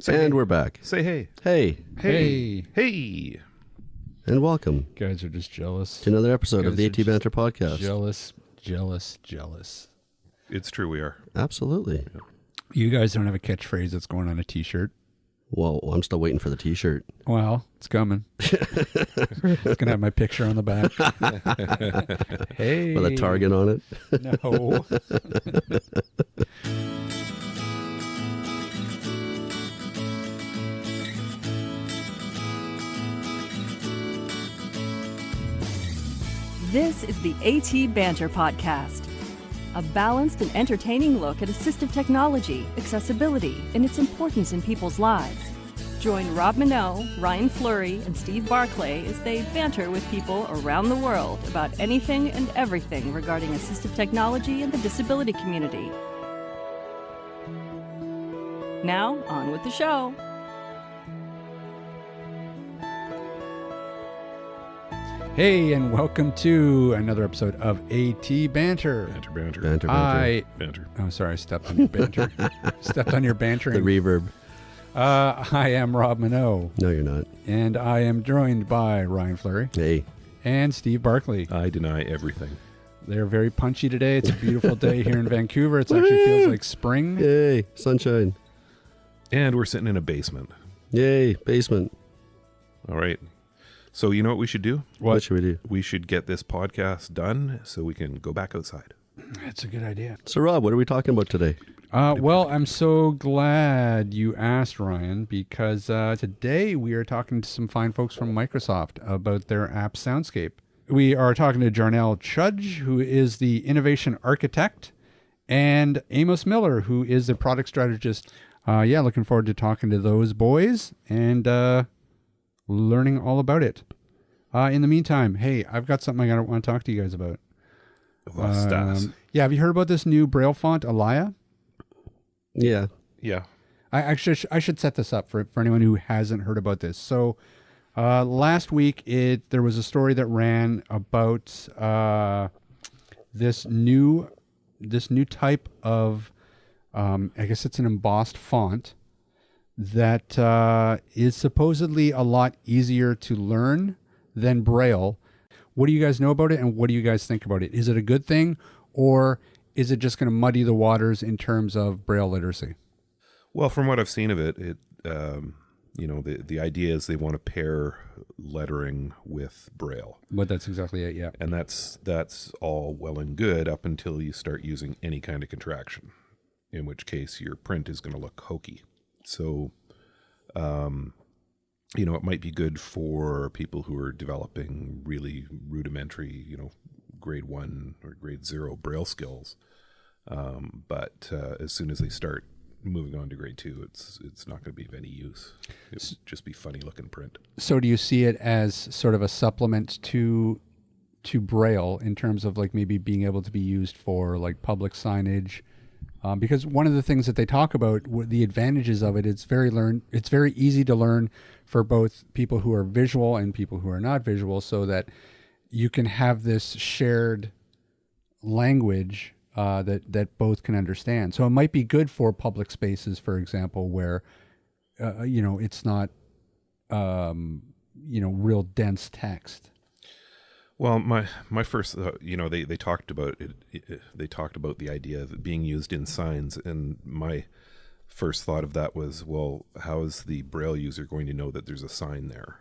And we're back. Say hey. Hey. Hey. Hey. And welcome Guys are just jealous. to another episode of Guys the are AT just Banter podcast. Jealous. It's true we are. Absolutely. You guys don't have a catchphrase that's going on a t-shirt. Well, I'm still waiting for the t-shirt. Well, it's coming. It's going to have my picture on the back. Hey. With a target on it. No. This is the AT Banter podcast, a balanced and entertaining look at assistive technology, accessibility, and its importance in people's lives. Join Rob Minot, Ryan Fleury, and Steve Barclay as they banter with people around the world about anything and everything regarding assistive technology and the disability community. Now, on with the show. Hey, and welcome to another episode of AT Banter. Banter. Oh, sorry, I stepped on your banter. Stepped on your bantering. The reverb. I am Rob Minot, No, you're not. and I am joined by Ryan Fleury Hey. and Steve Barclay. I deny everything. They're very punchy today. It's a beautiful day here in Vancouver. It actually feels like spring. Yay. Sunshine. And we're sitting in a basement. Yay. Basement. All right. So you know what we should do? What should we do? We should get this podcast done so we can go back outside. That's a good idea. So, Rob, what are we talking about today? Well, I'm so glad you asked, Ryan, because today we are talking to some fine folks from Microsoft about their app Soundscape. We are talking to Jarnail Chudge, who is the innovation architect, and Amos Miller, who is the product strategist. Looking forward to talking to those boys and learning all about it. In the meantime, hey, I've got something I want to talk to you guys about. Stas. Yeah, have you heard about this new Braille font, Alaya? Yeah. Yeah. I should set this up for anyone who hasn't heard about this. So last week there was a story that ran about this new type of I guess it's an embossed font that is supposedly a lot easier to learn than Braille. What do you guys know about it, and what do you guys think about it? Is it a good thing, or is it just going to muddy the waters in terms of Braille literacy? Well, from what I've seen of it, the idea is they want to pair lettering with Braille. But that's exactly it, yeah. And that's all well and good up until you start using any kind of contraction, in which case your print is going to look hokey. So, it might be good for people who are developing really rudimentary, grade 1 or grade 0 Braille skills. But as soon as they start moving on to grade 2, it's not going to be of any use. It'll just be funny looking print. So do you see it as sort of a supplement to Braille in terms of like maybe being able to be used for like public signage? Because one of the things that they talk about, the advantages of it, it's very easy to learn for both people who are visual and people who are not visual, so that you can have this shared language that both can understand. So it might be good for public spaces, for example, where it's not real dense text. Well, my first, they talked about it. They talked about the idea of it being used in signs, and my first thought of that was, well, how is the Braille user going to know that there's a sign there?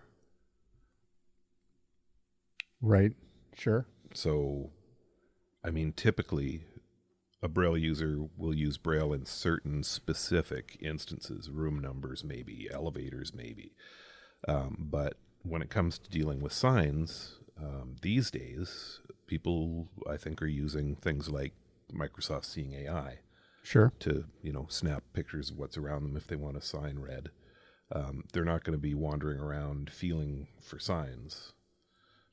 Right. Sure. So, I mean, typically, a Braille user will use Braille in certain specific instances, room numbers, maybe elevators, maybe. But when it comes to dealing with signs, these days, people, I think, are using things like Microsoft Seeing AI. Sure. To, snap pictures of what's around them if they want a sign read. They're not going to be wandering around feeling for signs.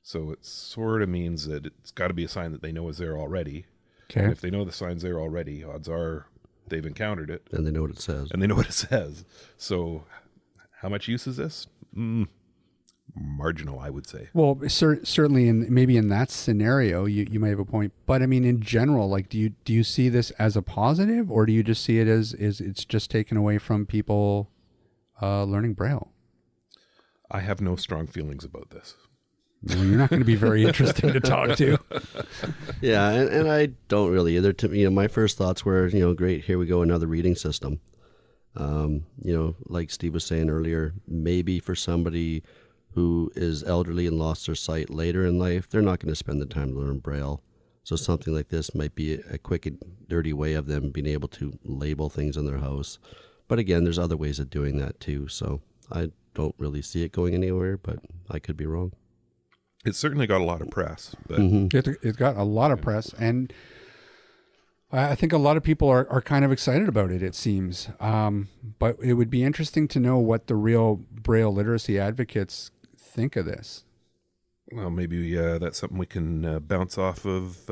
So it sort of means that it's got to be a sign that they know is there already. Okay. And if they know the sign's there already, odds are they've encountered it. And they know what it says. So how much use is this? Marginal, I would say. Well, certainly maybe in that scenario, you may have a point. But I mean, in general, like, do you see this as a positive, or do you just see it as it's just taken away from people learning Braille? I have no strong feelings about this. Well, you're not going to be very interesting to talk to. Yeah, and I don't really either. My first thoughts were, great, here we go, another reading system. Like Steve was saying earlier, maybe for somebody who is elderly and lost their sight later in life, they're not going to spend the time to learn Braille. So something like this might be a quick and dirty way of them being able to label things in their house. But again, there's other ways of doing that too. So I don't really see it going anywhere, but I could be wrong. It's certainly got a lot of press, but It got a lot of press, and I think a lot of people are kind of excited about it, it seems. But it would be interesting to know what the real Braille literacy advocates think of this. well, maybe that's something we can bounce off of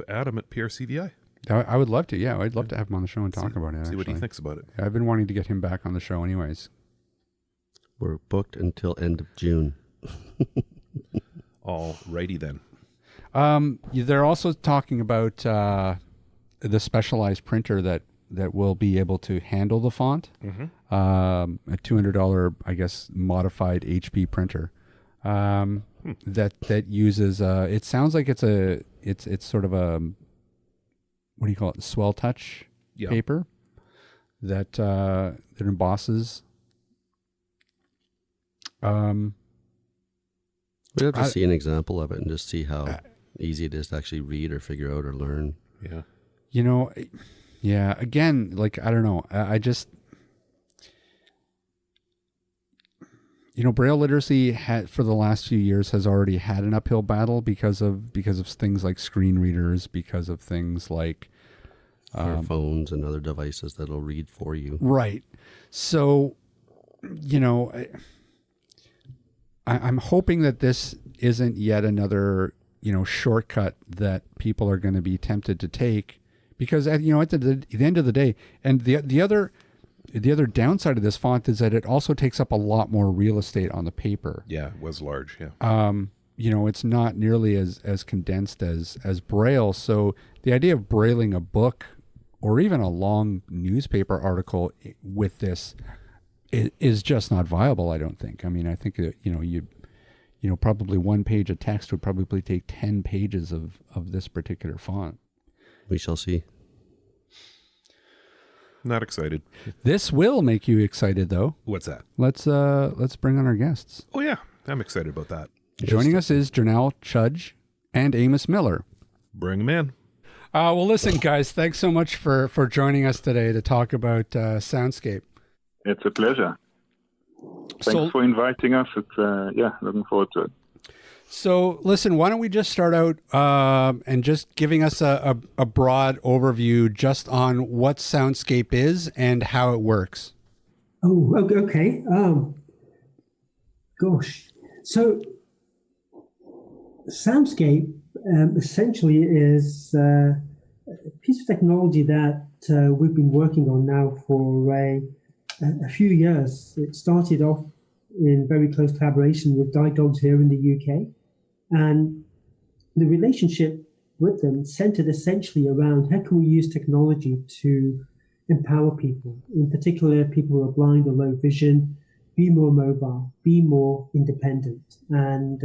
Adam at PRCVI. I would love to, yeah. I'd love to have him on the show and talk about it, See what he actually. thinks about it. I've been wanting to get him back on the show anyways. We're booked until end of June. All righty then. They're also talking about the specialized printer that will be able to handle the font. A $200, I guess, modified HP printer that uses. It sounds like it's sort of a, what do you call it? Swell touch paper that embosses. We'd have to see an example of it and just see how easy it is to actually read or figure out or learn. Yeah. Again, like, I don't know. I just, Braille literacy for the last few years has already had an uphill battle because of things like screen readers, because of things like phones and other devices that'll read for you. Right. So, I'm hoping that this isn't yet another, shortcut that people are going to be tempted to take, because at the end of the day, and the other downside of this font is that it also takes up a lot more real estate on the paper. Yeah, it was large. Yeah. It's not nearly as condensed as Braille. So the idea of brailing a book or even a long newspaper article with this is just not viable, I don't think. I mean, I think that, probably one page of text would probably take 10 pages of this particular font. We shall see. Not excited. This will make you excited, though. What's that? Let's bring on our guests. Oh, yeah. I'm excited about that. Joining us is Jarnail, Chudge, and Amos Miller. Bring him in. Well, listen, guys, thanks so much for joining us today to talk about Soundscape. It's a pleasure. Thanks for inviting us. It's looking forward to it. So, listen, why don't we just start out and just giving us a broad overview just on what Soundscape is and how it works. Oh, okay. So Soundscape essentially is a piece of technology that we've been working on now for a few years. It started off in very close collaboration with Guide Dogs here in the UK. And the relationship with them centered essentially around how can we use technology to empower people, in particular people who are blind or low vision, be more mobile, be more independent, and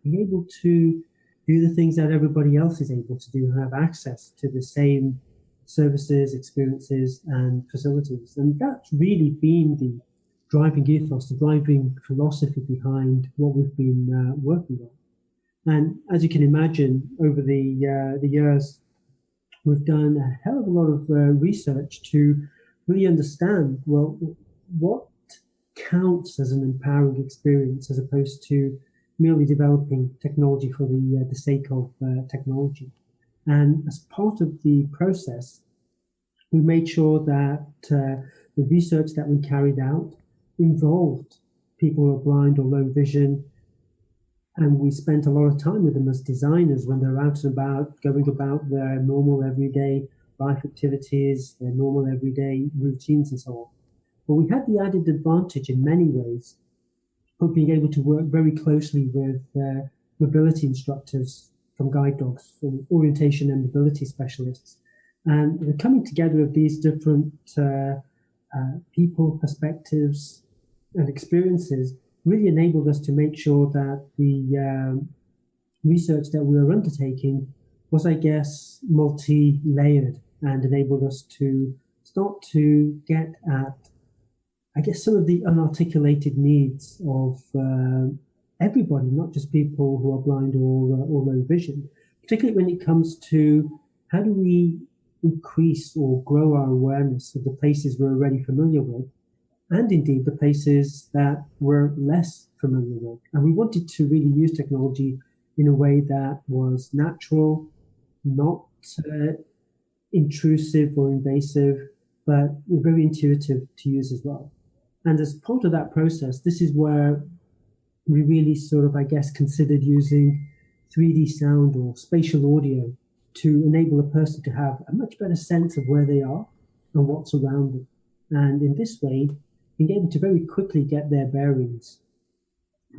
be able to do the things that everybody else is able to do, have access to the same services, experiences, and facilities. And that's really been the driving ethos, the driving philosophy behind what we've been working on. And as you can imagine, over the years, we've done a hell of a lot of research to really understand, well, what counts as an empowering experience as opposed to merely developing technology for the sake of technology. And as part of the process, we made sure that the research that we carried out involved people who are blind or low vision, and we spent a lot of time with them as designers when they're out and about, going about their normal everyday life activities, their normal everyday routines and so on. But we had the added advantage in many ways of being able to work very closely with mobility instructors from Guide Dogs, from orientation and mobility specialists. And the coming together of these different people, perspectives, and experiences really enabled us to make sure that the research that we were undertaking was, I guess, multi-layered and enabled us to start to get at, I guess, some of the unarticulated needs of everybody, not just people who are blind or low vision, particularly when it comes to how do we increase or grow our awareness of the places we're already familiar with, and indeed the places that we're less familiar with. And we wanted to really use technology in a way that was natural, not intrusive or invasive, but very intuitive to use as well. And as part of that process, this is where we really sort of, I guess, considered using 3D sound or spatial audio to enable a person to have a much better sense of where they are and what's around them. And in this way, being able to very quickly get their bearings,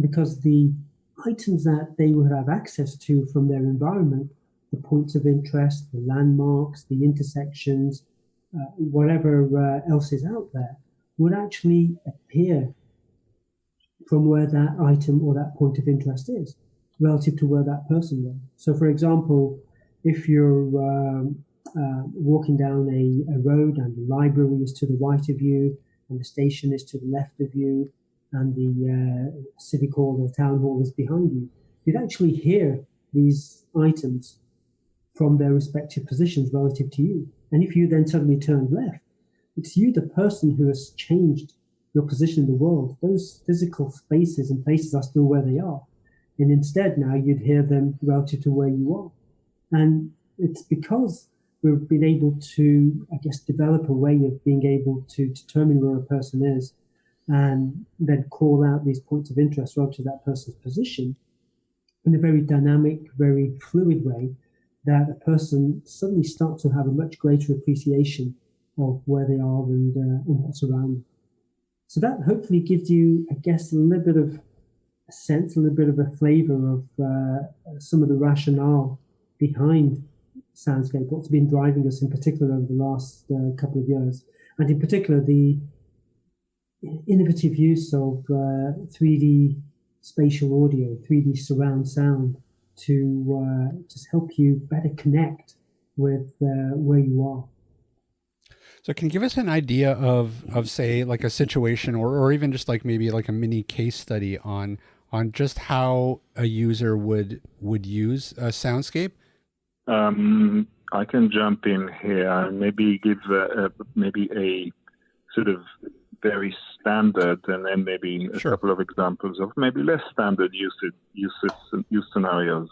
because the items that they would have access to from their environment, the points of interest, the landmarks, the intersections, whatever else is out there, would actually appear from where that item or that point of interest is relative to where that person was. So, for example, if you're walking down a road and the library is to the right of you and the station is to the left of you and the civic hall or town hall is behind you, you'd actually hear these items from their respective positions relative to you. And if you then suddenly turn left, it's you, the person, who has changed your position in the world. Those physical spaces and places are still where they are. And instead now you'd hear them relative to where you are. And it's because we've been able to, I guess, develop a way of being able to determine where a person is and then call out these points of interest relative to that person's position in a very dynamic, very fluid way, that a person suddenly starts to have a much greater appreciation of where they are and what's around them. So that hopefully gives you, I guess, a little bit of a sense, a little bit of a flavor of some of the rationale behind Soundscape, what's been driving us in particular over the last couple of years, and in particular the innovative use of 3D spatial audio, 3D surround sound to just help you better connect with where you are. So can you give us an idea of say, like a situation or even just like maybe like a mini case study on just how a user would use a Soundscape? I can jump in here and maybe give maybe a sort of very standard and then maybe a couple of examples of maybe less standard use scenarios.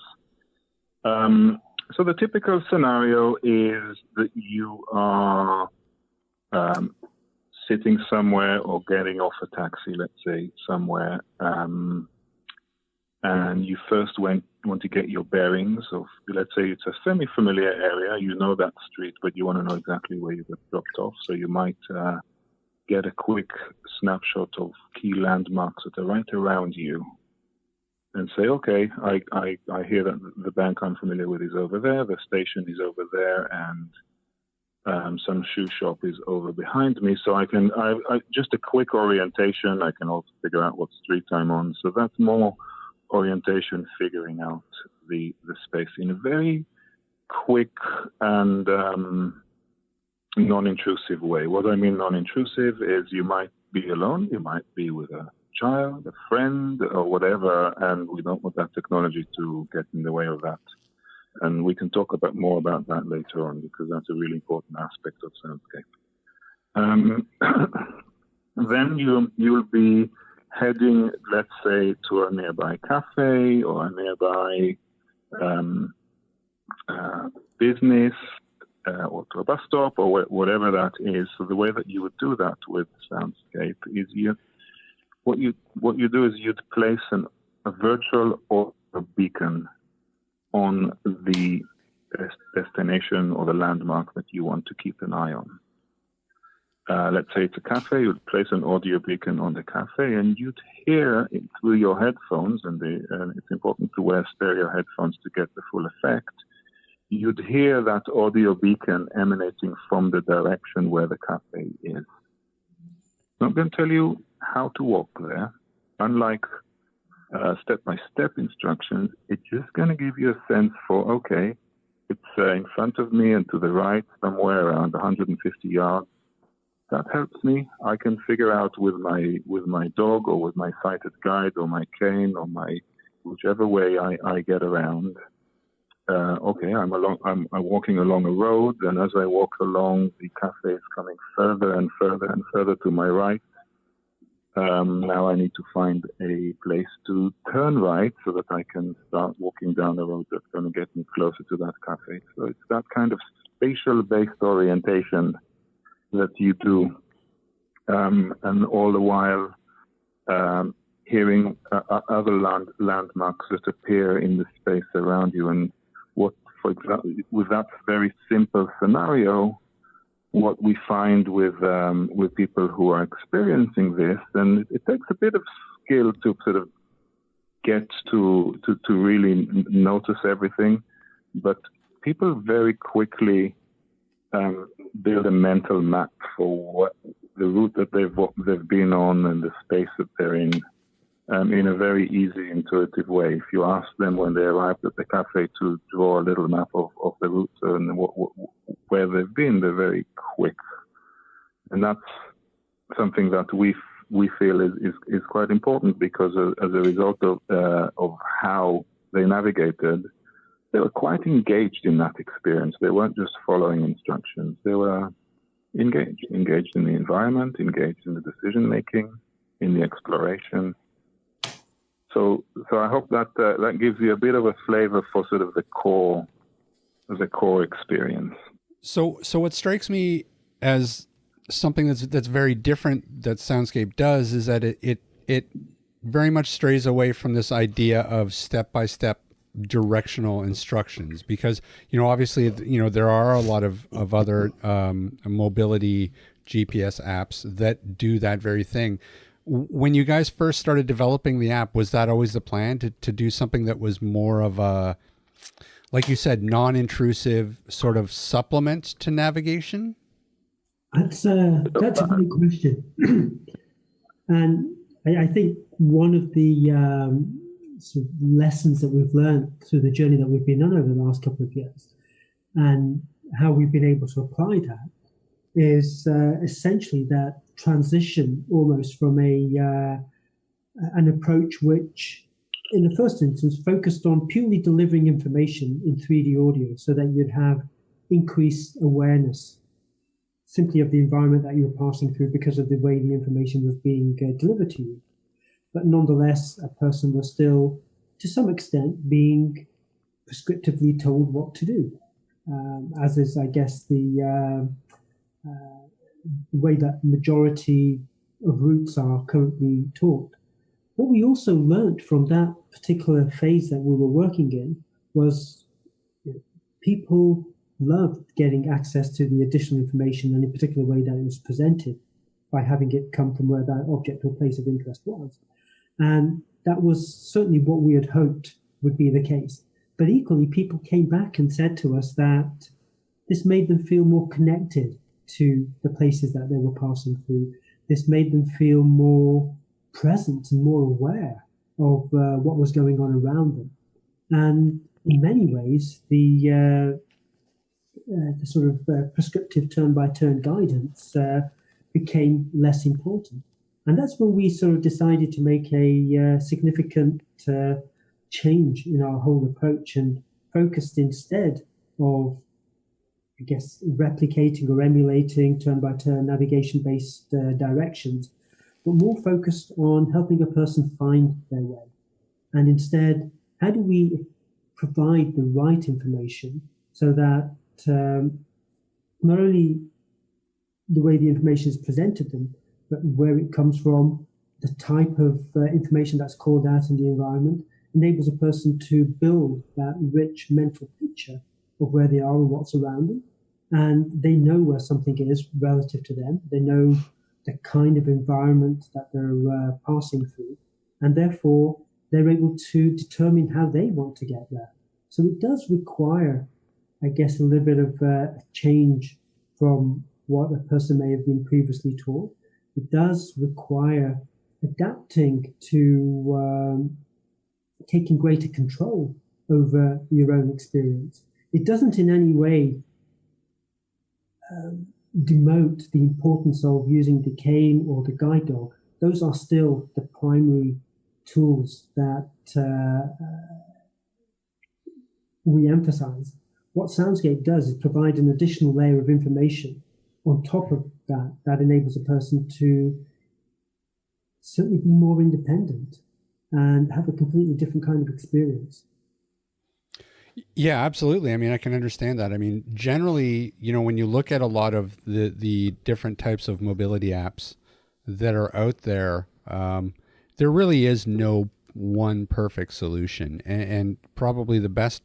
So the typical scenario is that you are sitting somewhere or getting off a taxi, let's say, somewhere, and you first want to get your bearings of, let's say it's a semi-familiar area, you know that street, but you want to know exactly where you got dropped off. So you might get a quick snapshot of key landmarks that are right around you and say, okay, I hear that the bank I'm familiar with is over there, the station is over there, and some shoe shop is over behind me. So I just a quick orientation, I can also figure out what street I'm on. So that's more orientation, figuring out the space in a very quick and non-intrusive way. What I mean non-intrusive is you might be alone, you might be with a child, a friend, or whatever, and we don't want that technology to get in the way of that. And we can talk more about that later on, because that's a really important aspect of Soundscape. Then you'll be heading, let's say, to a nearby cafe or a nearby business or to a bus stop or whatever that is. So the way that you would do that with Soundscape is what you do is you'd place a virtual or a beacon on the destination or the landmark that you want to keep an eye on. Let's say it's a cafe, you'd place an audio beacon on the cafe and you'd hear it through your headphones, and it's important to wear stereo headphones to get the full effect. You'd hear that audio beacon emanating from the direction where the cafe is. not going to tell you how to walk there. Unlike step-by-step instructions, it's just going to give you a sense for, okay, it's in front of me and to the right, somewhere around 150 yards. That helps me. I can figure out with my dog or with my sighted guide or my cane or whichever way I get around. Okay, I'm walking along a road, and as I walk along, the cafe is coming further and further and further to my right. Now I need to find a place to turn right so that I can start walking down the road that's going to get me closer to that cafe. So it's that kind of spatial-based orientation that you do, and all the while hearing other landmarks that appear in the space around you. And what, for example, with that very simple scenario, what we find with people who are experiencing this, and it takes a bit of skill to sort of get to really notice everything, but people very quickly build a mental map for what the route that they've been on and the space that they're in a very easy, intuitive way. If you ask them when they arrived at the cafe to draw a little map of the route and where they've been, they're very quick. And that's something that we feel is quite important, because as a result of how they navigated, they were quite engaged in that experience. They weren't just following instructions. They were engaged in the environment, engaged in the decision-making, in the exploration. So I hope that gives you a bit of a flavor for sort of the core experience. So what strikes me as something that's very different that Soundscape does is that it very much strays away from this idea of step-by-step directional instructions, because obviously there are a lot of other mobility GPS apps that do that very thing. When you guys first started developing the app, was that always the plan to do something that was more of a, like you said, non-intrusive sort of supplement to navigation? That's a great question. And I think one of the sort of lessons that we've learned through the journey that we've been on over the last couple of years, and how we've been able to apply that, is essentially that transition almost from an approach which, in the first instance, focused on purely delivering information in 3D audio so that you'd have increased awareness simply of the environment that you were passing through because of the way the information was being delivered to you. But nonetheless, a person was still, to some extent, being prescriptively told what to do, as is, I guess, the way that majority of routes are currently taught. What we also learned from that particular phase that we were working in was people loved getting access to the additional information, and in particular way that it was presented, by having it come from where that object or place of interest was. And that was certainly what we had hoped would be the case. But equally, people came back and said to us that this made them feel more connected to the places that they were passing through. This made them feel more present and more aware of what was going on around them. And in many ways, the sort of prescriptive turn-by-turn guidance became less important. And that's when we sort of decided to make a significant change in our whole approach, and focused instead of, I guess, replicating or emulating turn-by-turn navigation-based directions, but more focused on helping a person find their way. And instead, how do we provide the right information so that not only the way the information is presented to them, but where it comes from, the type of information that's called out in the environment, enables a person to build that rich mental picture of where they are and what's around them. And they know where something is relative to them. They know the kind of environment that they're passing through. And therefore, they're able to determine how they want to get there. So it does require, I guess, a little bit of a change from what a person may have been previously taught. it does require adapting to taking greater control over your own experience. It doesn't in any way demote the importance of using the cane or the guide dog. Those are still the primary tools that we emphasize. What Soundscape does is provide an additional layer of information on top of that enables a person to certainly be more independent and have a completely different kind of experience. Yeah, absolutely. I mean, I can understand that. I mean, generally, when you look at a lot of the different types of mobility apps that are out there, there really is no one perfect solution. And probably the best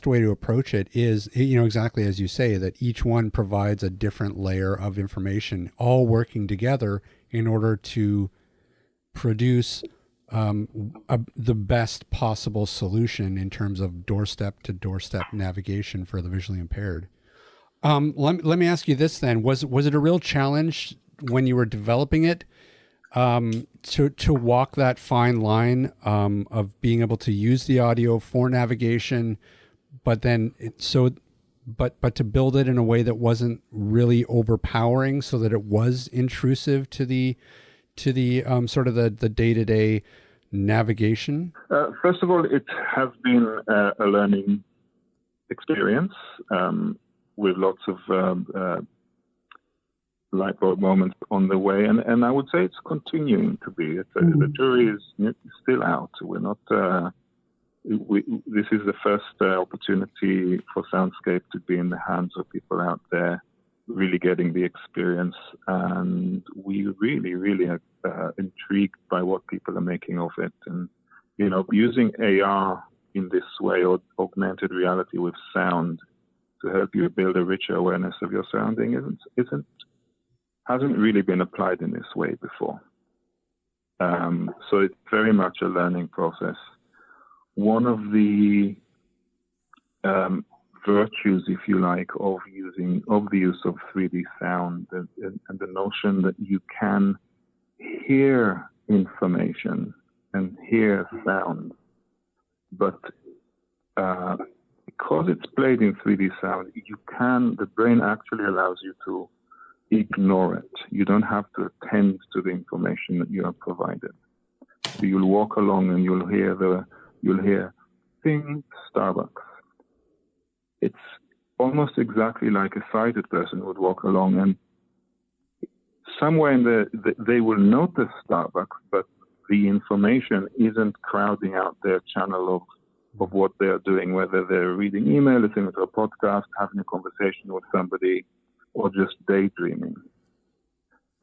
way to approach it is, exactly as you say, that each one provides a different layer of information, all working together in order to produce the best possible solution in terms of doorstep to doorstep navigation for the visually impaired. Let me ask you this then: was it a real challenge when you were developing it to walk that fine line of being able to use the audio for navigation, but then but to build it in a way that wasn't really overpowering, so that it was intrusive to the sort of the day-to-day navigation? First of all, it has been a learning experience with lots of light bulb moments on the way, and I would say it's continuing to be. The jury is still out. We're not. This is the first opportunity for Soundscape to be in the hands of people out there, really getting the experience, and we really are intrigued by what people are making of it. And using AR in this way, or augmented reality with sound, to help you build a richer awareness of your surrounding hasn't really been applied in this way before. So it's very much a learning process. One of the virtues, if you like, of the use of 3D sound and the notion that you can hear information and hear sound, but because it's played in 3D sound, the brain actually allows you to ignore it. You don't have to attend to the information that you are provided. So you'll walk along and you'll hear "Ding, Starbucks." It's almost exactly like a sighted person would walk along, and somewhere in they will notice Starbucks, but the information isn't crowding out their channel of what they're doing, whether they're reading email, listening to a podcast, having a conversation with somebody, or just daydreaming.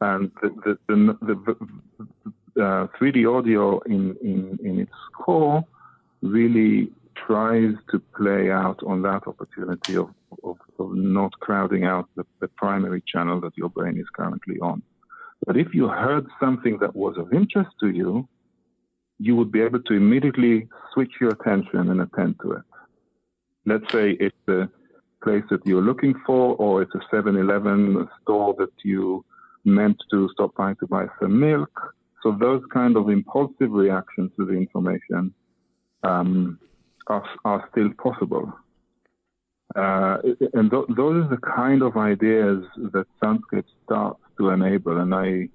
And the 3D audio in its core really tries to play out on that opportunity of not crowding out the primary channel that your brain is currently on. But if you heard something that was of interest to you, you would be able to immediately switch your attention and attend to it. Let's say it's the place that you're looking for, or it's a 7-Eleven store that you meant to stop by to buy some milk. So those kind of impulsive reactions to the information are still possible. And those are the kind of ideas that Soundscape starts to enable. And I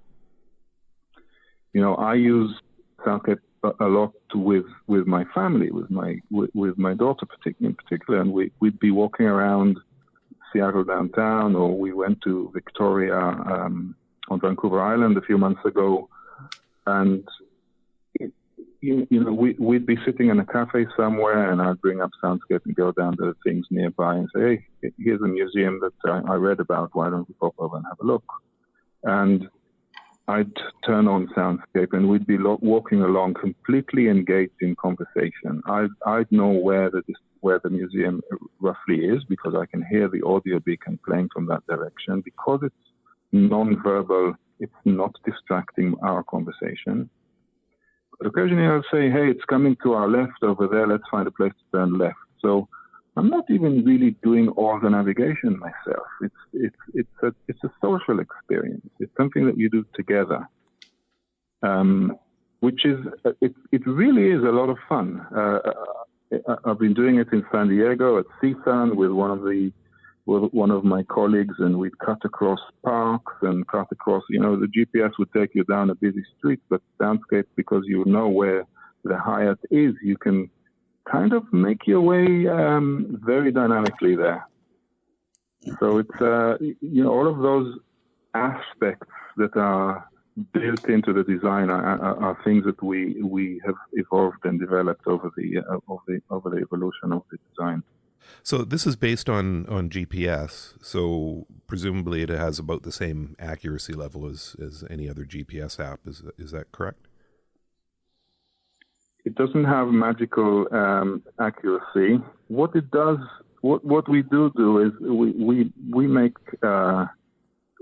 use Soundscape a lot with my family, with my daughter in particular, and we'd be walking around Seattle downtown, or we went to Victoria on Vancouver Island a few months ago, and we'd be sitting in a cafe somewhere, and I'd bring up Soundscape and go down to the things nearby and say, "Hey, here's a museum that I read about. Why don't we pop over and have a look?" And I'd turn on Soundscape, and we'd be walking along completely engaged in conversation. I'd know where the museum roughly is, because I can hear the audio beacon playing from that direction. Because it's non-verbal, it's not distracting our conversation. But occasionally I'll say, "Hey, it's coming to our left over there. Let's find a place to turn left." So I'm not even really doing all the navigation myself. It's a social experience. It's something that you do together, which is it really is a lot of fun. I've been doing it in San Diego at CSUN with one of my colleagues, and we'd cut across parks and cut across. The GPS would take you down a busy street, but Soundscape, because you know where the Hyatt is, you can kind of make your way very dynamically there. So it's all of those aspects that are built into the design are things that we have evolved and developed over the evolution of the design. So this is based on GPS. So presumably it has about the same accuracy level as any other GPS app. Is that correct? It doesn't have magical accuracy. What it does, what we do is we make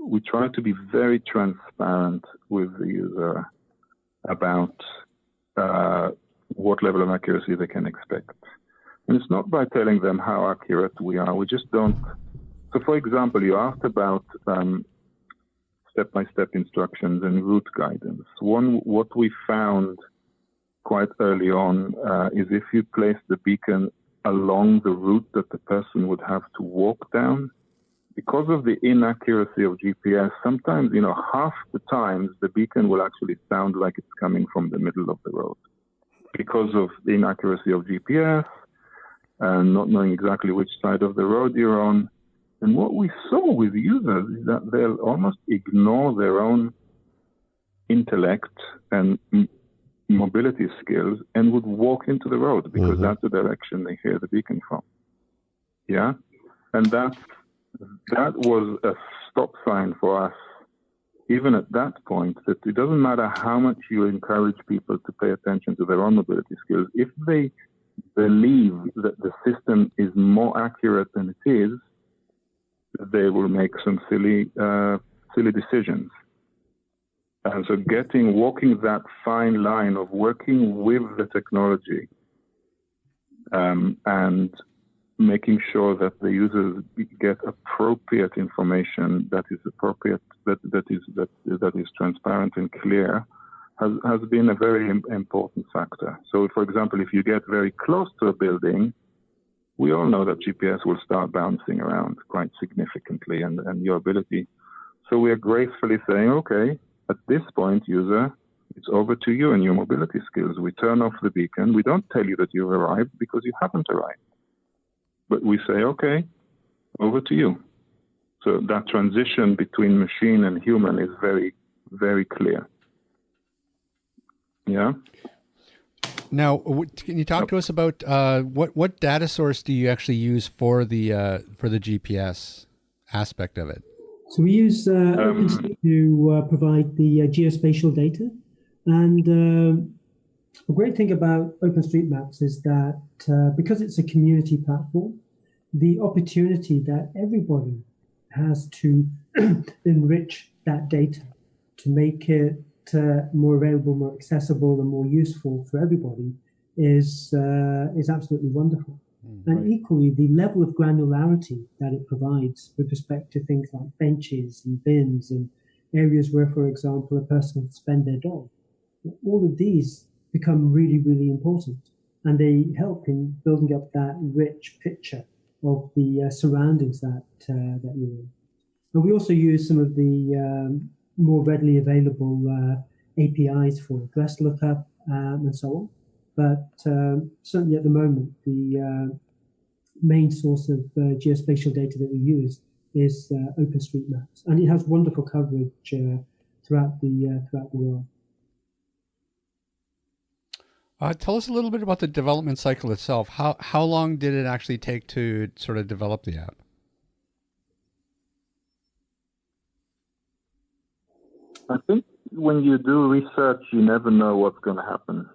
we try to be very transparent with the user about what level of accuracy they can expect. And it's not by telling them how accurate we are. We just don't. So, for example, you asked about step-by-step instructions and route guidance. What we found quite early on is if you place the beacon along the route that the person would have to walk down, because of the inaccuracy of GPS, sometimes, half the times the beacon will actually sound like it's coming from the middle of the road because of the inaccuracy of GPS and not knowing exactly which side of the road you're on. And what we saw with users is that they'll almost ignore their own intellect and mobility skills and would walk into the road because that's the direction they hear the beacon from. Yeah? And that was a stop sign for us, even at that point, that it doesn't matter how much you encourage people to pay attention to their own mobility skills. If they believe that the system is more accurate than it is, they will make some silly decisions. And so walking that fine line of working with the technology and making sure that the users get appropriate information that is appropriate, that is transparent and clear, has been a very important factor. So, for example, if you get very close to a building, we all know that GPS will start bouncing around quite significantly, and your ability. So we are gracefully saying, okay, at this point, user, it's over to you and your mobility skills. We turn off the beacon. We don't tell you that you've arrived because you haven't arrived. But we say, okay, over to you. So that transition between machine and human is very, very clear. Yeah. Now, can you talk to us about what data source do you actually use for the GPS aspect of it? So we use OpenStreet to provide the geospatial data, and the great thing about OpenStreetMaps is that because it's a community platform, the opportunity that everybody has to enrich that data to make it more available, more accessible, and more useful for everybody is absolutely wonderful. And equally, the level of granularity that it provides with respect to things like benches and bins and areas where, for example, a person would spend their dog, all of these become really, really important. And they help in building up that rich picture of the surroundings that you're in. And we also use some of the more readily available APIs for address lookup and so on. But certainly at the moment, the main source of geospatial data that we use is OpenStreetMaps, and it has wonderful coverage throughout the world. Tell us a little bit about the development cycle itself. How long did it actually take to sort of develop the app? I think when you do research, you never know what's going to happen.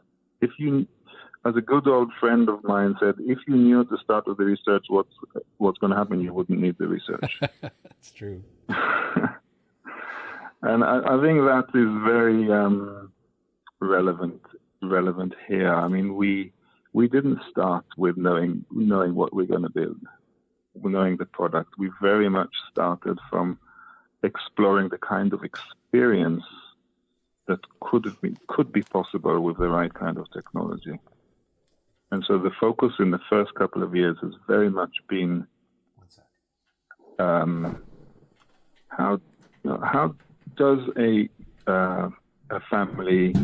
As a good old friend of mine said, if you knew at the start of the research what's going to happen, you wouldn't need the research. That's true. And I think that is very relevant here. I mean, we we didn't start with knowing what we're going to build, knowing the product. We very much started from exploring the kind of experience that could be possible with the right kind of technology. And so the focus in the first couple of years has very much been how does a family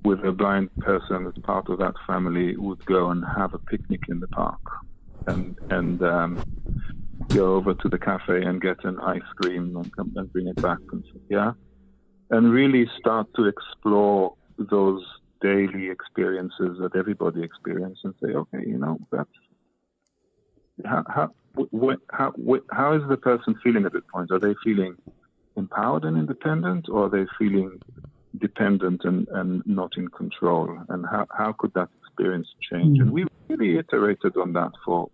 with a blind person as part of that family would go and have a picnic in the park and go over to the cafe and get an ice cream and come and bring it back and really start to explore those daily experiences that everybody experiences and say, okay, that's how is the person feeling at this point? Are they feeling empowered and independent, or are they feeling dependent and not in control? And how could that experience change? And we really iterated on that for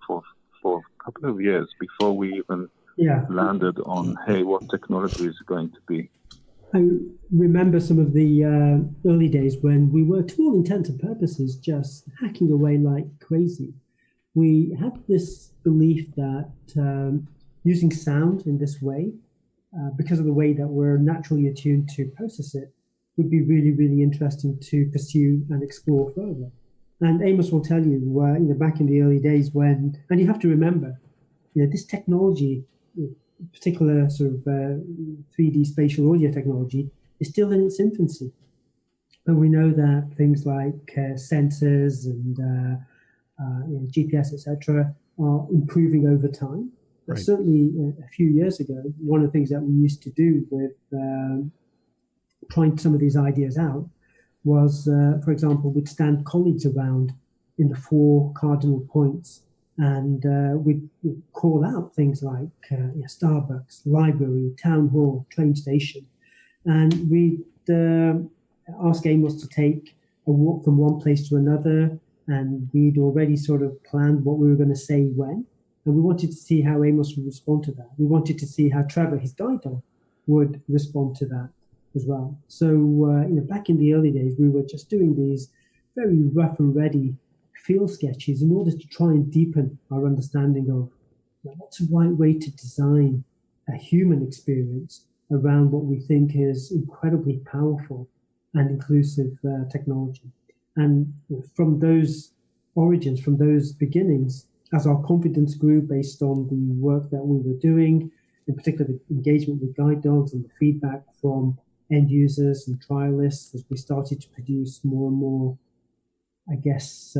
a couple of years before we even landed on, hey, what technology is going to be. I remember some of the early days when we were, to all intents and purposes, just hacking away like crazy. We had this belief that using sound in this way, because of the way that we're naturally attuned to process it, would be really, really interesting to pursue and explore further. And Amos will tell you, back in the early days and you have to remember, this technology, particular sort of 3D spatial audio technology, is still in its infancy. But we know that things like sensors and GPS, etc., are improving over time. Right. Certainly, a few years ago, one of the things that we used to do with trying some of these ideas out was, for example, we'd stand colleagues around in the 4 cardinal points, and we'd call out things like Starbucks, library, town hall, train station, and we'd ask Amos to take a walk from one place to another, and we'd already sort of planned what we were going to say when, and we wanted to see how Amos would respond to that. We wanted to see how Trevor, his guide dog, would respond to that as well. So, back in the early days, we were just doing these very rough and ready field sketches in order to try and deepen our understanding of what's the right way to design a human experience around what we think is incredibly powerful and inclusive technology. And from those origins, from those beginnings, as our confidence grew based on the work that we were doing, in particular the engagement with guide dogs and the feedback from end users and trialists, as we started to produce more and more, I guess,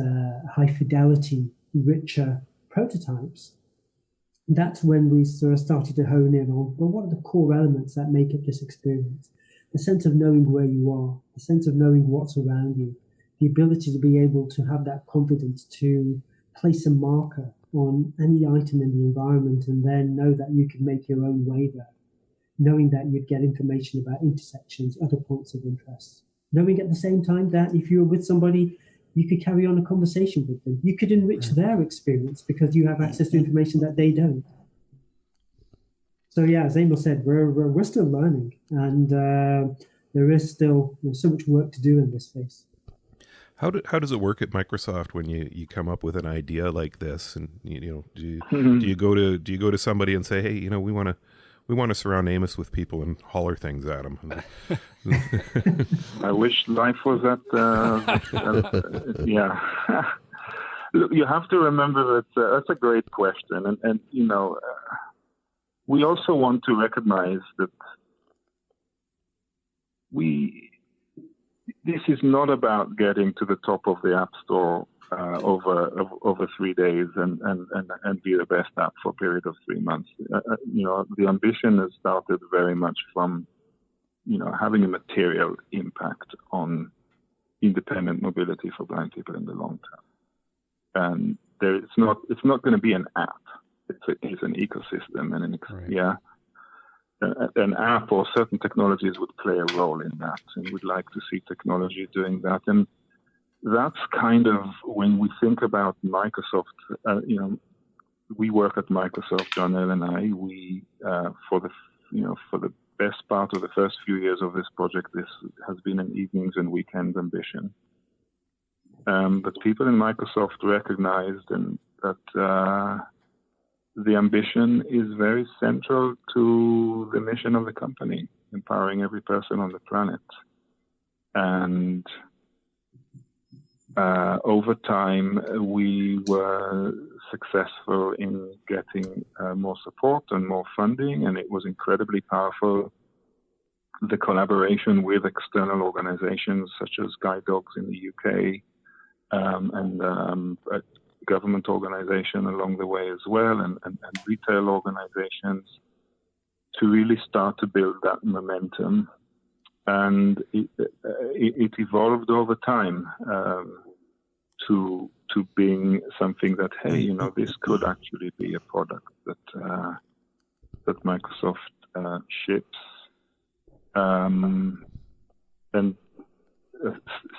high fidelity, richer prototypes, that's when we sort of started to hone in on, well, what are the core elements that make up this experience? The sense of knowing where you are, the sense of knowing what's around you, the ability to be able to have that confidence to place a marker on any item in the environment and then know that you can make your own way there, knowing that you'd get information about intersections, other points of interest, knowing at the same time that if you were with somebody, you could carry on a conversation with them. You could enrich their experience because you have access to information that they don't. So yeah, as Amos said, we're still learning, and there is still so much work to do in this space. How does it work at Microsoft when you come up with an idea like this, and do you go to somebody and say, hey, we want to surround Amos with people and holler things at him? I wish life was that. Yeah. Look, you have to remember that that's a great question, and we also want to recognize that this is not about getting to the top of the App Store over 3 days and be the best app for a period of 3 months. The ambition has started very much from having a material impact on independent mobility for blind people in the long term. And it's not going to be an app. It's an ecosystem, and an app or certain technologies would play a role in that, and we'd like to see technology doing that. And that's kind of when we think about Microsoft. We work at Microsoft, Jarnail and I. We for the best part of the first few years of this project, this has been an evenings and weekends ambition. But people in Microsoft recognized that the ambition is very central to the mission of the company, empowering every person on the planet. And over time, we were successful in getting more support and more funding, and it was incredibly powerful. The collaboration with external organizations such as Guide Dogs in the UK and a government organization along the way as well, and retail organizations, to really start to build that momentum. And it evolved over time to being something that, hey, this could actually be a product that Microsoft ships. And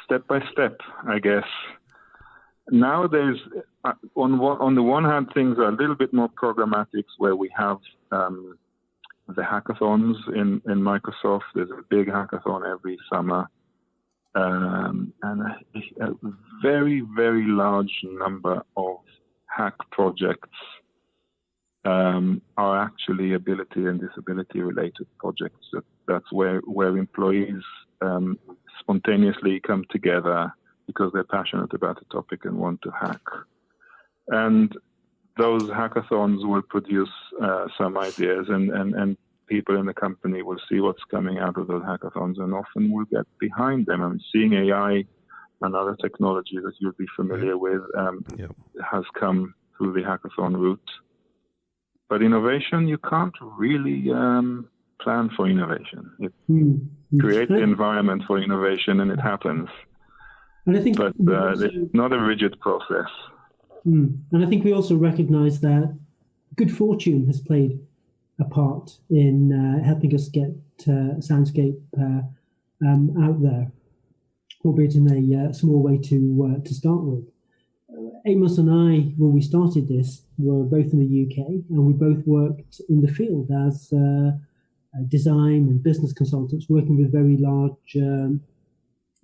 step by step, I guess. Now there's, on the one hand, things are a little bit more programmatic, where we have the hackathons in Microsoft. There's a big hackathon every summer, and a very, very large number of hack projects are actually ability and disability related projects. That's where employees spontaneously come together because they're passionate about a topic and want to hack. And those hackathons will produce some ideas, and people in the company will see what's coming out of those hackathons, and often will get behind them. I'm seeing AI and other technology that you'll be familiar with has come through the hackathon route. But innovation, you can't really plan for innovation. It creates the environment for innovation, and it happens. And I think, but it's not a rigid process. And I think we also recognize that good fortune has played a part in helping us get Soundscape out there, albeit in a small way to start with. Amos and I, when we started this, were both in the UK, and we both worked in the field as design and business consultants, working with very large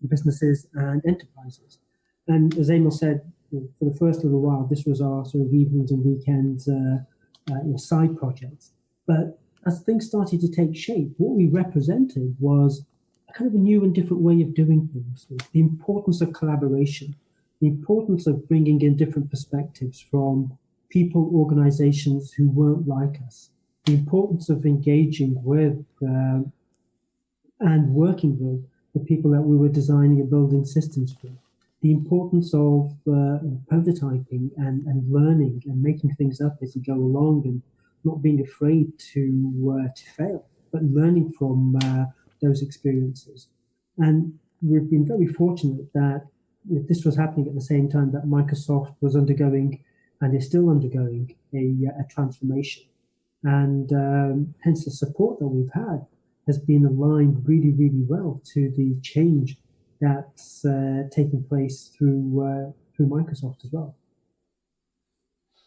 businesses and enterprises. And as Amos said, for the first little while, this was our sort of evenings and weekends side projects. But as things started to take shape, what we represented was a kind of a new and different way of doing things. The importance of collaboration, the importance of bringing in different perspectives from people, organizations who weren't like us, the importance of engaging with and working with the people that we were designing and building systems for, the importance of prototyping and learning and making things up as you go along, and not being afraid to fail, but learning from those experiences. And we've been very fortunate that this was happening at the same time that Microsoft was undergoing, and is still undergoing, a transformation. And hence the support that we've had has been aligned really, really well to the change that's taking place through Microsoft as well.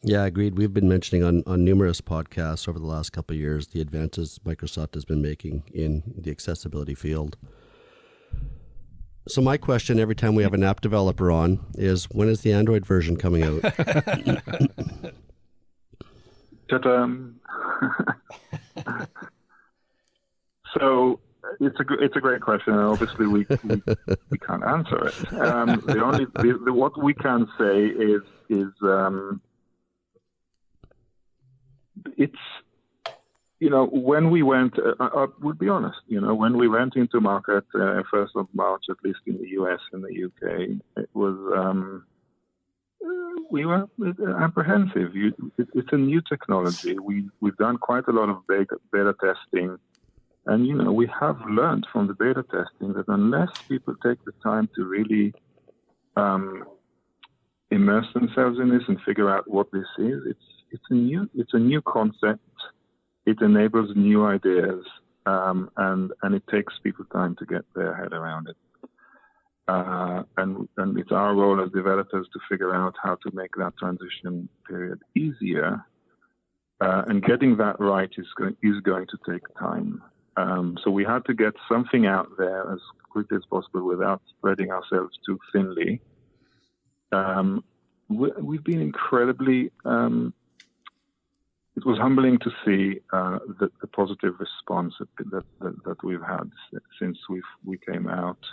Yeah, agreed. We've been mentioning on numerous podcasts over the last couple of years the advances Microsoft has been making in the accessibility field. So my question every time we have an app developer on is, when is the Android version coming out? So it's a great question, and obviously we can't answer it. What we can say is it's, when we went, I would be honest, when we went into market 1st of March, at least in the US and the UK, it was, we were apprehensive. It's a new technology. We've done quite a lot of beta testing, and, we have learned from the beta testing that unless people take the time to really immerse themselves in this and figure out what this is, it's a new concept. It enables new ideas, and it takes people time to get their head around it. And it's our role as developers to figure out how to make that transition period easier. And getting that right is going to take time. So we had to get something out there as quickly as possible without spreading ourselves too thinly. we've been incredibly. It was humbling to see the positive response that we've had since we came out,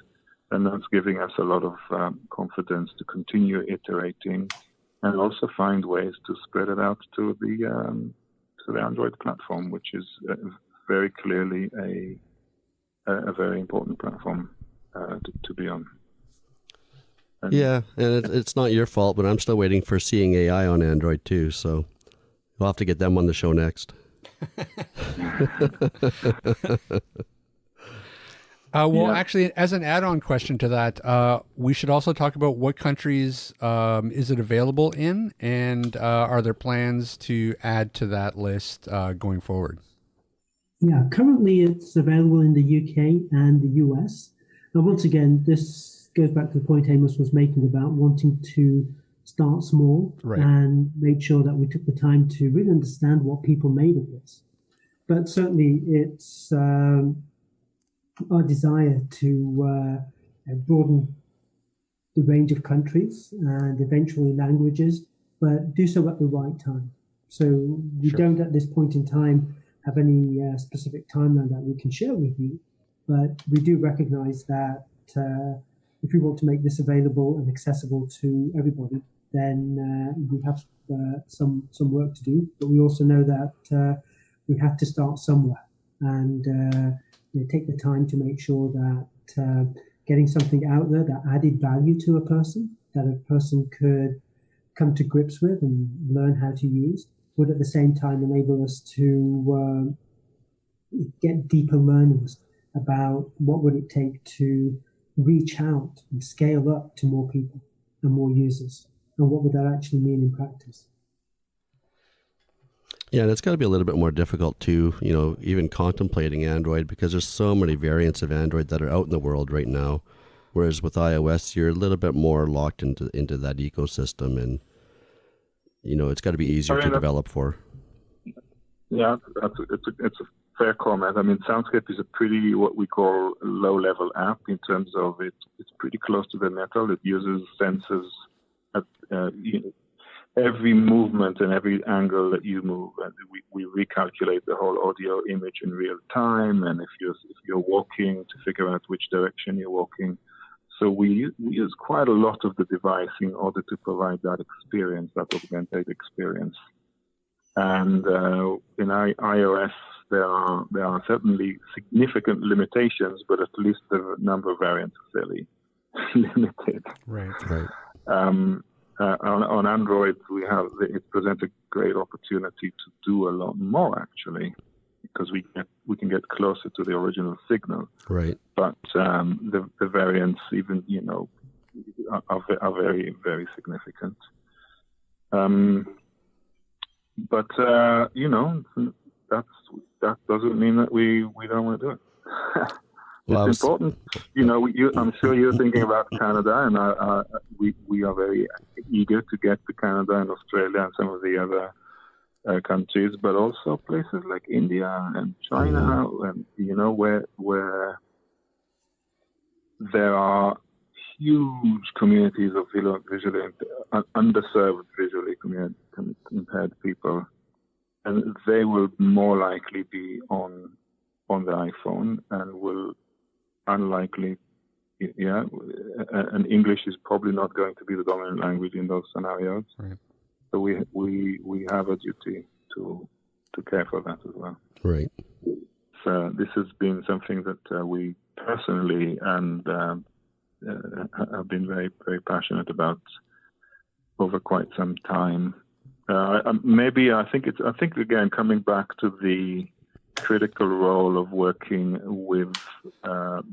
and that's giving us a lot of confidence to continue iterating, and also find ways to spread it out to the Android platform, which is very clearly a very important platform to be on. And it's not your fault, but I'm still waiting for Seeing AI on Android too, so we'll have to get them on the show next. Actually, as an add-on question to that, we should also talk about what countries is it available in, and are there plans to add to that list going forward? Yeah, currently it's available in the UK and the US. Now, once again, this goes back to the point Amos was making about wanting to start small and make sure that we took the time to really understand what people made of this. But certainly it's our desire to broaden the range of countries and eventually languages, but do so at the right time. So we don't at this point in time have any specific timeline that we can share with you, but we do recognize that if we want to make this available and accessible to everybody, then we have some work to do. But we also know that we have to start somewhere and take the time to make sure that getting something out there that added value to a person, that a person could come to grips with and learn how to use, would at the same time enable us to get deeper learnings about what would it take to reach out and scale up to more people and more users, and what would that actually mean in practice. Yeah, and it's got to be a little bit more difficult too, even contemplating Android, because there's so many variants of Android that are out in the world right now. Whereas with iOS, you're a little bit more locked into that ecosystem, and it's got to be easier to develop for. Yeah, it's a fair comment. I mean, Soundscape is a pretty what we call low-level app in terms of it's pretty close to the metal. It uses sensors at every movement and every angle that you move, and we recalculate the whole audio image in real time. And if you're walking, to figure out which direction you're walking. So we use quite a lot of the device in order to provide that experience, that augmented experience. And in iOS, there are certainly significant limitations, but at least the number of variants is fairly limited. Right. On Android, it presents a great opportunity to do a lot more, actually, because we can get closer to the original signal. Right. But the variants, even are very, very significant. But that doesn't mean that we don't want to do it. It's important. I'm sure you're thinking about Canada, and we are very eager to get to Canada and Australia and some of the other countries, but also places like India and China, and where there are huge communities of visually underserved, visually impaired people, and they will more likely be on the iPhone and will unlikely, and English is probably not going to be the dominant language in those scenarios. Right. So we have a duty to care for that as well. Right. So this has been something that we personally and have been very, very passionate about over quite some time. I think again, coming back to the critical role of working with the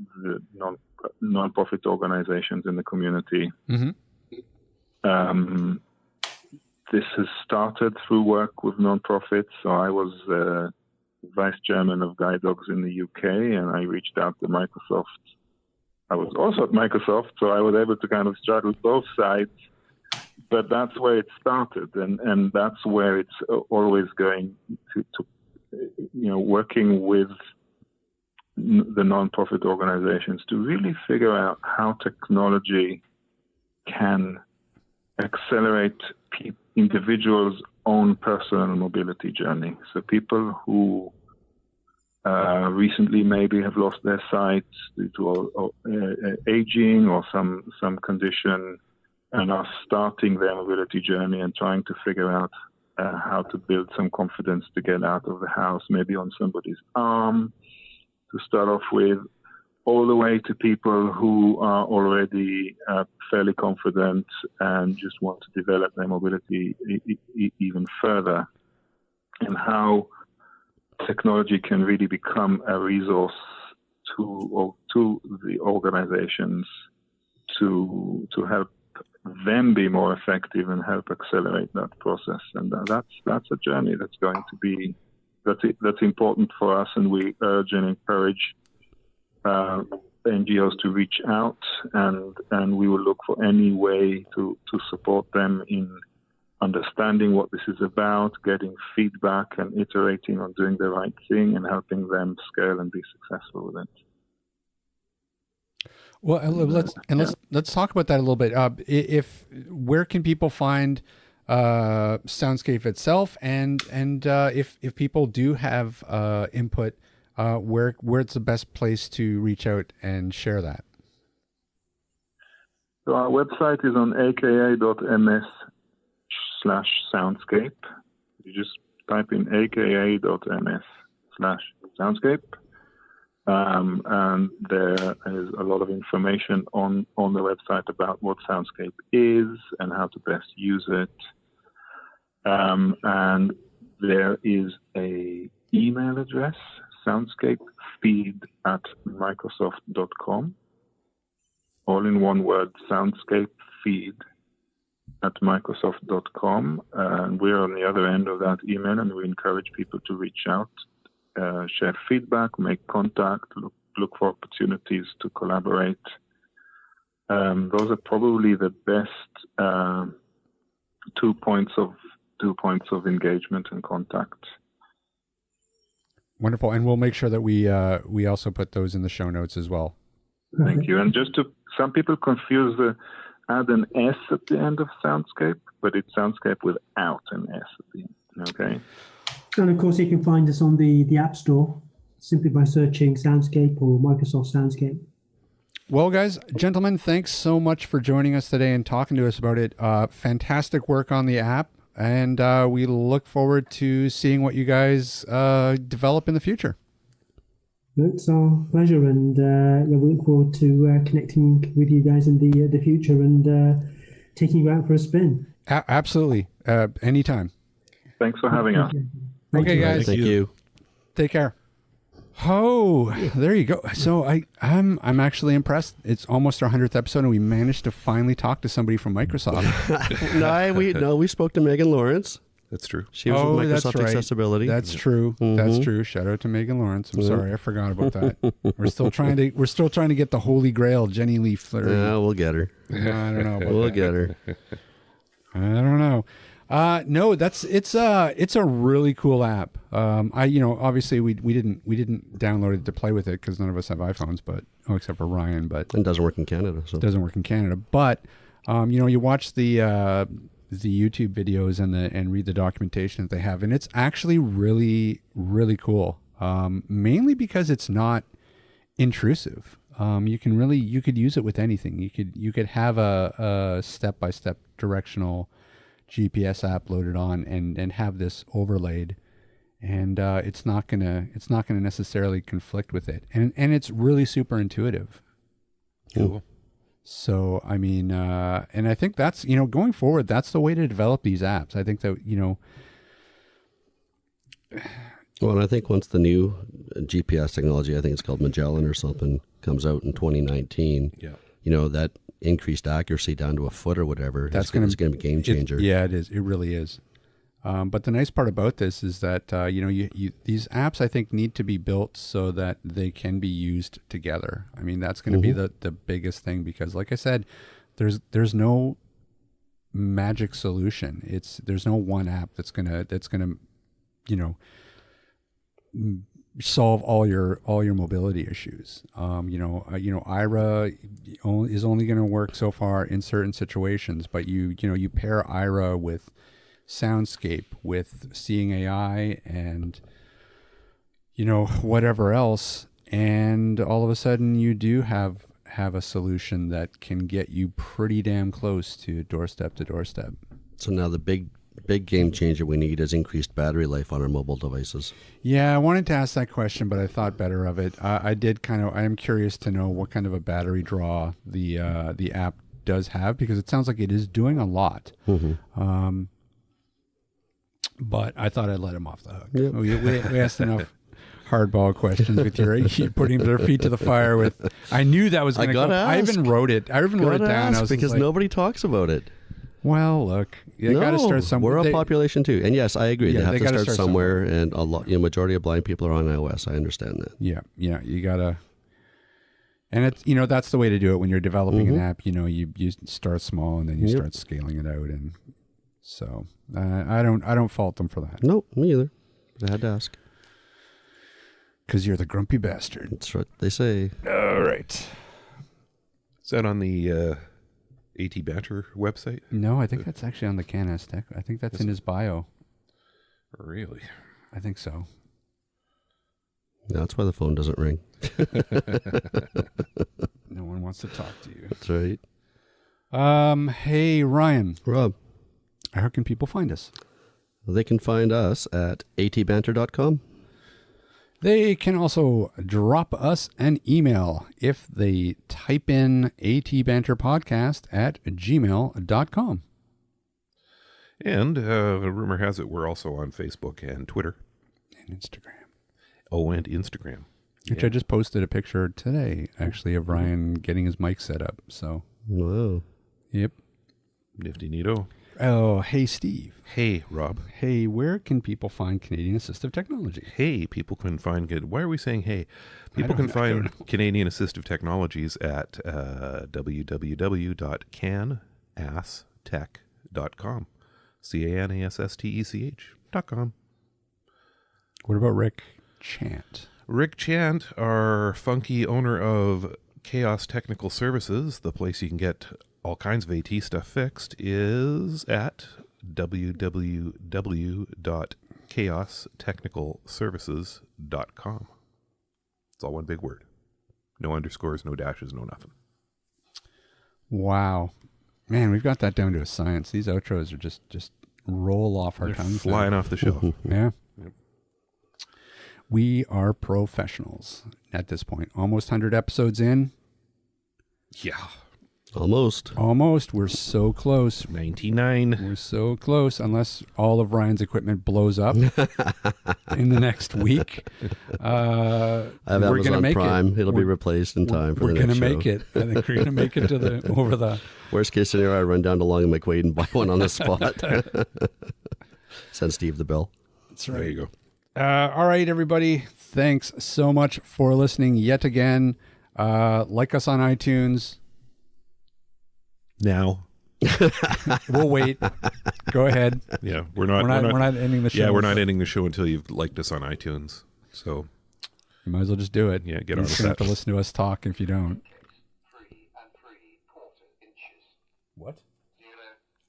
non-profit organizations in the community. Mm-hmm. This has started through work with non-profits. So I was vice chairman of Guide Dogs in the UK, and I reached out to Microsoft. I was also at Microsoft, so I was able to kind of straddle both sides. But that's where it started, and that's where it's always going to working with the non-profit organizations to really figure out how technology can accelerate individuals' own personal mobility journey. So people who recently maybe have lost their sight due to aging or some condition, and are starting their mobility journey and trying to figure out how to build some confidence to get out of the house, maybe on somebody's arm to start off with, all the way to people who are already fairly confident and just want to develop their mobility even further, and how technology can really become a resource to the organizations to help them be more effective and help accelerate that process. And that's a journey that's going to be that's important for us, and we urge and encourage NGOs to reach out, and we will look for any way to support them in understanding what this is about, getting feedback and iterating on doing the right thing, and helping them scale and be successful with it. Well, let's talk about that a little bit. Where can people find Soundscape itself, and if people do have input, where's the best place to reach out and share that? So our website is on aka.ms/soundscape. You just type in aka.ms/soundscape. And there is a lot of information on the website about what Soundscape is and how to best use it. And there is a email address, soundscapefeed@microsoft.com. All in one word, soundscapefeed@microsoft.com. And we're on the other end of that email, and we encourage people to reach out, share feedback, make contact, look for opportunities to collaborate. Those are probably the best 2 points of engagement and contact. Wonderful, and we'll make sure that we also put those in the show notes as well. Thank you. And some people confuse add an S at the end of Soundscape, but it's Soundscape without an S at the end. Okay. And of course, you can find us on the App Store simply by searching Soundscape or Microsoft Soundscape. Well, guys, gentlemen, thanks so much for joining us today and talking to us about it. Fantastic work on the app, and we look forward to seeing what you guys develop in the future. It's our pleasure, and we look forward to connecting with you guys in the future and taking you out for a spin. Absolutely, anytime. Thanks for having us. Okay, guys. Thank you. Take care. Oh, there you go. So I'm actually impressed. It's almost our 100th episode, and we managed to finally talk to somebody from Microsoft. we spoke to Megan Lawrence. That's true. She was with Microsoft that's right. Accessibility. That's true. Mm-hmm. That's true. Shout out to Megan Lawrence. I'm sorry, I forgot about that. We're still trying to get the Holy Grail, Jenny Lee Fleury. Yeah, we'll get her. I don't know. We'll get her. I don't know. No, it's a really cool app. Obviously we didn't download it to play with it because none of us have iPhones, except for Ryan. But it doesn't work in Canada. So it doesn't work in Canada. But you watch the YouTube videos and read the documentation that they have, and it's actually really, really cool. Mainly because it's not intrusive. You could use it with anything. You could have a step-by-step directional GPS app loaded on and have this overlaid, and it's not gonna necessarily conflict with it, and it's really super intuitive. Cool. So I mean, and I think that's going forward, that's the way to develop these apps. I think that Well, and I think once the new GPS technology, I think it's called Magellan or something, comes out in 2019, that increased accuracy down to a foot or whatever, it's going to be a game changer. It is. It really is. But the nice part about this is that, these apps, I think, need to be built so that they can be used together. I mean, that's going to be the biggest thing, because like I said, there's no magic solution. There's no one app that's going to solve all your mobility issues. Ira is only going to work so far in certain situations, but you pair Ira with Soundscape, with Seeing AI, and whatever else, and all of a sudden you do have a solution that can get you pretty damn close to doorstep to doorstep. So now the big game changer we need is increased battery life on our mobile devices. Yeah, I wanted to ask that question, but I thought better of it. I am curious to know what kind of a battery draw the app does have, because it sounds like it is doing a lot. Mm-hmm. But I thought I'd let him off the hook. Yep. We asked enough hardball questions with you putting their feet to the fire with. I knew that was going to come. I even wrote it down. I was because nobody talks about it. Well, look, you got to start somewhere. We're a population too, and yes, I agree. Yeah, they have to start somewhere, and a lot. Majority of blind people are on iOS. I understand that. Yeah, you gotta. And it's that's the way to do it when you're developing an app. You start small and then you start scaling it out, and so I don't fault them for that. No, me either. But I had to ask. Because you're the grumpy bastard. That's what they say. All right. Is that on the AT Banter website? No, I think that's actually on the Canas Tech. I think that's in his bio. Really? I think so. That's why the phone doesn't ring. No one wants to talk to you. That's right. Hey, Ryan. Rob. How can people find us? They can find us at atbanter.com. They can also drop us an email if they type in atbanterpodcast@gmail.com. And rumor has it we're also on Facebook and Twitter. And Instagram. Oh, and Instagram. Which I just posted a picture today, actually, of Ryan getting his mic set up. So, Wow. Yep. Nifty neato. Oh, hey, Steve. Hey, Rob. Hey, where can people find Canadian Assistive Technology? Hey, people can find good. Why are we saying hey? People can find Canadian Assistive Technologies at www.canassTech.com. CANASSTECH.com. What about Rick Chant? Rick Chant, our funky owner of Chaos Technical Services, the place you can get all kinds of AT stuff fixed, is at www.chaostechnicalservices.com. It's all one big word. No underscores, no dashes, no nothing. Wow. Man, we've got that down to a science. These outros are just roll off our tongues. Flying off the shelf. Yeah. Yep. We are professionals at this point. Almost 100 episodes in. Yeah. Almost. We're so close. 99. We're so close, unless all of Ryan's equipment blows up in the next week. I have Amazon Prime. It'll be replaced in time for the next show. We're going to make it. I think we're going to make it to over the... Worst case scenario, I run down to Long and McQuaid and buy one on the spot. Send Steve the bill. That's right. There you go. All right, everybody. Thanks so much for listening yet again. Like us on iTunes. Now. We'll wait. Go ahead. Yeah, we're not ending the show. Yeah, we're not ending the show until you've liked us on iTunes. So you might as well just do it. Yeah, get on with that. You have that. to listen to us talk if you don't. 3 3/4 inches. What?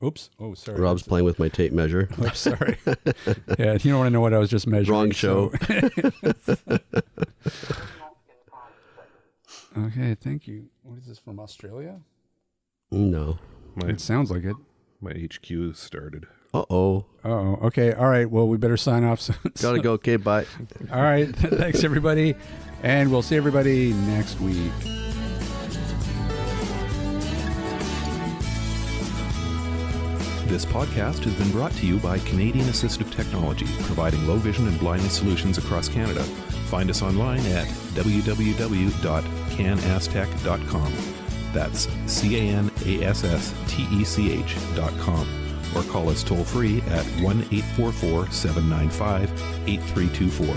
Oops. Oh, sorry. Rob's playing with my tape measure. Oops, sorry. Yeah, you don't want to know what I was just measuring. Wrong show. Okay, thank you. What is this, from Australia? No. It sounds like it. My HQ started. Uh-oh. Uh-oh. Okay, all right. Well, we better sign off soon. Gotta go. Okay, bye. All right. Thanks, everybody. And we'll see everybody next week. This podcast has been brought to you by Canadian Assistive Technology, providing low vision and blindness solutions across Canada. Find us online at www.canassTech.com. That's CANASSTECH.com. Or call us toll free at 1-844-795-8324.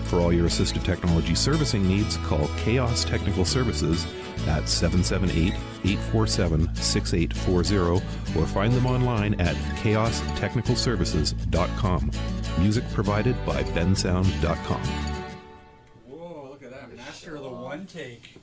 For all your assistive technology servicing needs, call Chaos Technical Services at 778-847-6840 or find them online at chaostechnicalservices.com. Music provided by bensound.com. take